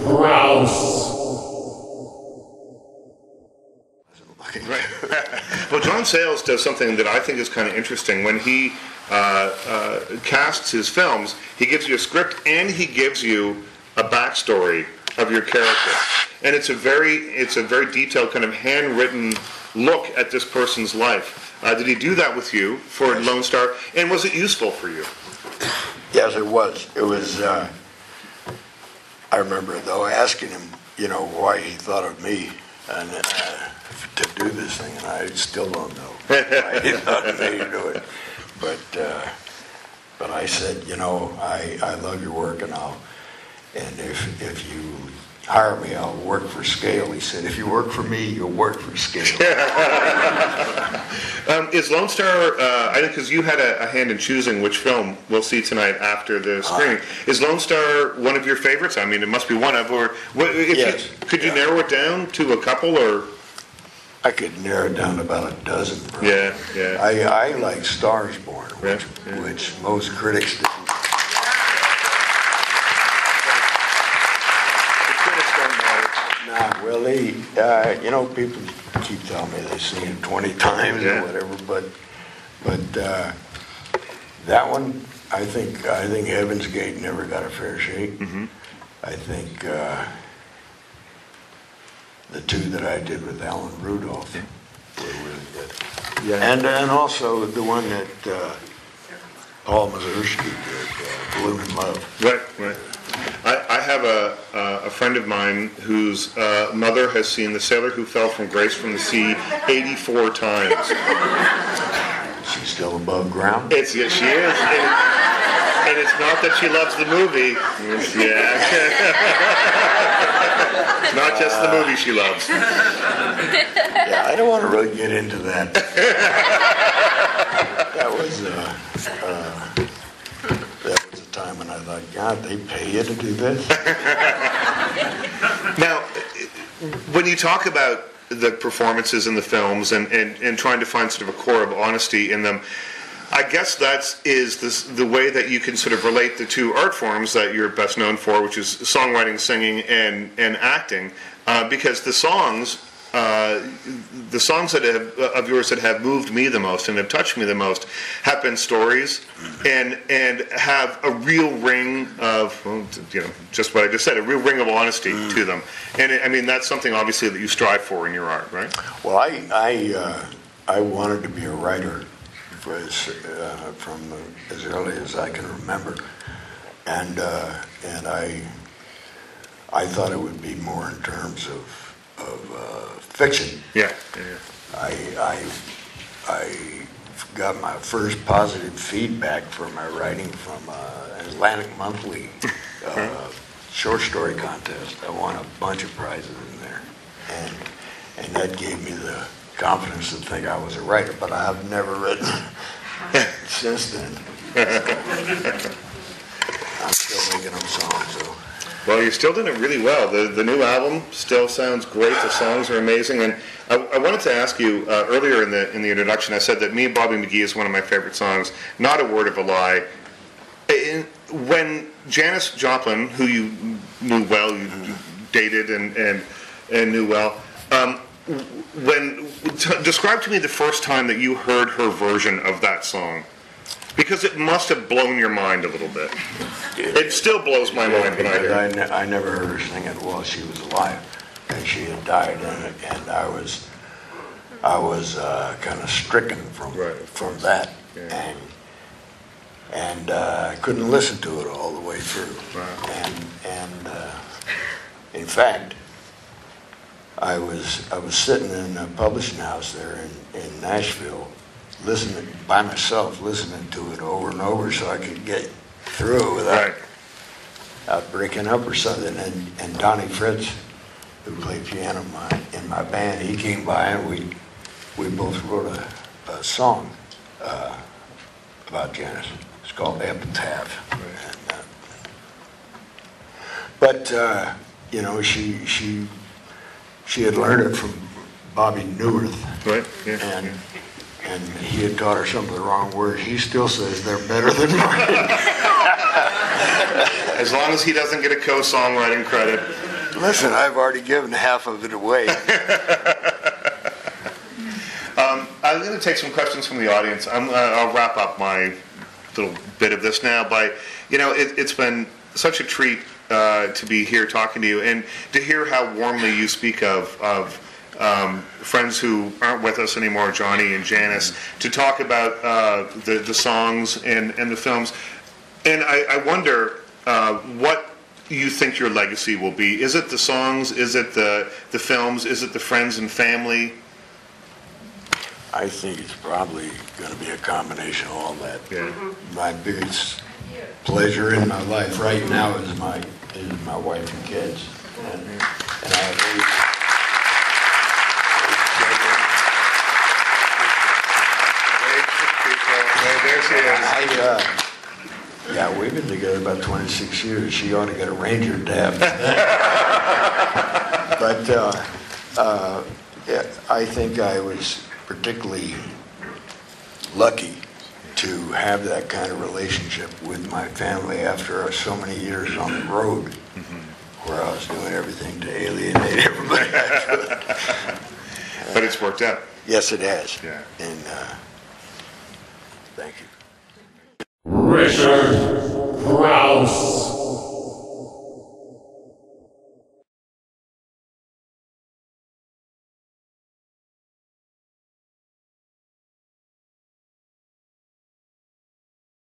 Crouse. Right. Well, John Sayles does something that I think is kind of interesting. When he casts his films, he gives you a script and he gives you a backstory of your character, and it's a very detailed kind of handwritten look at this person's life. Did he do that with you for Lone Star, and was it useful for you? Yes, it was. It was. I remember though asking him, why he thought of me and to do this thing, and I still don't know why he thought of me to do it. But I said, I love your work, and if you hire me, I'll work for scale. He said, if you work for me, you'll work for scale. Is Lone Star, I think because you had a hand in choosing which film we'll see tonight after the screening, is Lone Star one of your favorites? I mean, it must be one of, or yes. Could you narrow it down to a couple, or? I could narrow it down to about a dozen. Probably. Yeah. I like Stars Born, which most critics didn't. Nah, well, people keep telling me they've seen it 20 times or whatever, but that one, I think Heaven's Gate never got a fair shake. Mm-hmm. I think the two that I did with Alan Rudolph were really good. Yeah. And also the one that Paul Mazursky did, Bloom in Love. Right. I have a friend of mine whose mother has seen The Sailor Who Fell from Grace from the Sea 84 times. She's still above ground? Yes, she is. And it's not that she loves the movie. It's not just the movie she loves. Yeah, I don't want to really get into that. That was a time when I thought, God, they pay you to do this? Now, when you talk about the performances in the films and trying to find sort of a core of honesty in them, I guess the way that you can sort of relate the two art forms that you're best known for, which is songwriting, singing, and acting, because the songs that of yours that have moved me the most and have touched me the most have been stories and have a real ring of, just what I just said, a real ring of honesty to them. And I mean, that's something obviously that you strive for in your art, right? Well, I wanted to be a writer from as early as I can remember, and I thought it would be more in terms of fiction. Yeah. I got my first positive feedback for my writing from an Atlantic Monthly short story contest. I won a bunch of prizes in there, and that gave me the confidence to think I was a writer. But I've never written since then. I'm still making up songs, though. Well, you're still doing it really well. The new album still sounds great. The songs are amazing. And I wanted to ask you, earlier in the introduction, I said that Me and Bobby McGee is one of my favorite songs. Not a word of a lie. When Janis Joplin, who you knew well, you dated and knew well, describe to me the first time that you heard her version of that song. Because it must have blown your mind a little bit. It still blows my mind when I hear it. I never heard her sing it while she was alive, and she had died, and I was kind of stricken from that, yeah. and I couldn't listen to it all the way through. Wow. And in fact, I was sitting in a publishing house there in Nashville, listening by myself, listening to it over and over so I could get through it without breaking up or something. And Donnie Fritz, who played piano in my band, he came by and we both wrote a song about Janis. It's called Epitaph. But she had learned it from Bobby Newirth. Right. Yeah. And he had taught her some of the wrong words. He still says they're better than mine. As long as he doesn't get a co-songwriting credit. Listen, I've already given half of it away. I'm going to take some questions from the audience. I'll wrap up my little bit of this now by, it's been such a treat to be here talking to you and to hear how warmly you speak of friends who aren't with us anymore, Johnny and Janice, to talk about the songs and the films. And I wonder what you think your legacy will be. Is it the songs? Is it the films? Is it the friends and family? I think it's probably going to be a combination of all that. Yeah. My biggest pleasure in my life right now is my wife and kids. And I have there she is. Yeah, we've been together about 26 years. She ought to get a Ranger tab. But I think I was particularly lucky to have that kind of relationship with my family after so many years on the road, where I was doing everything to alienate everybody I could. But it's worked out. Yes, it has. Yeah. And thank you. Richard Crouse.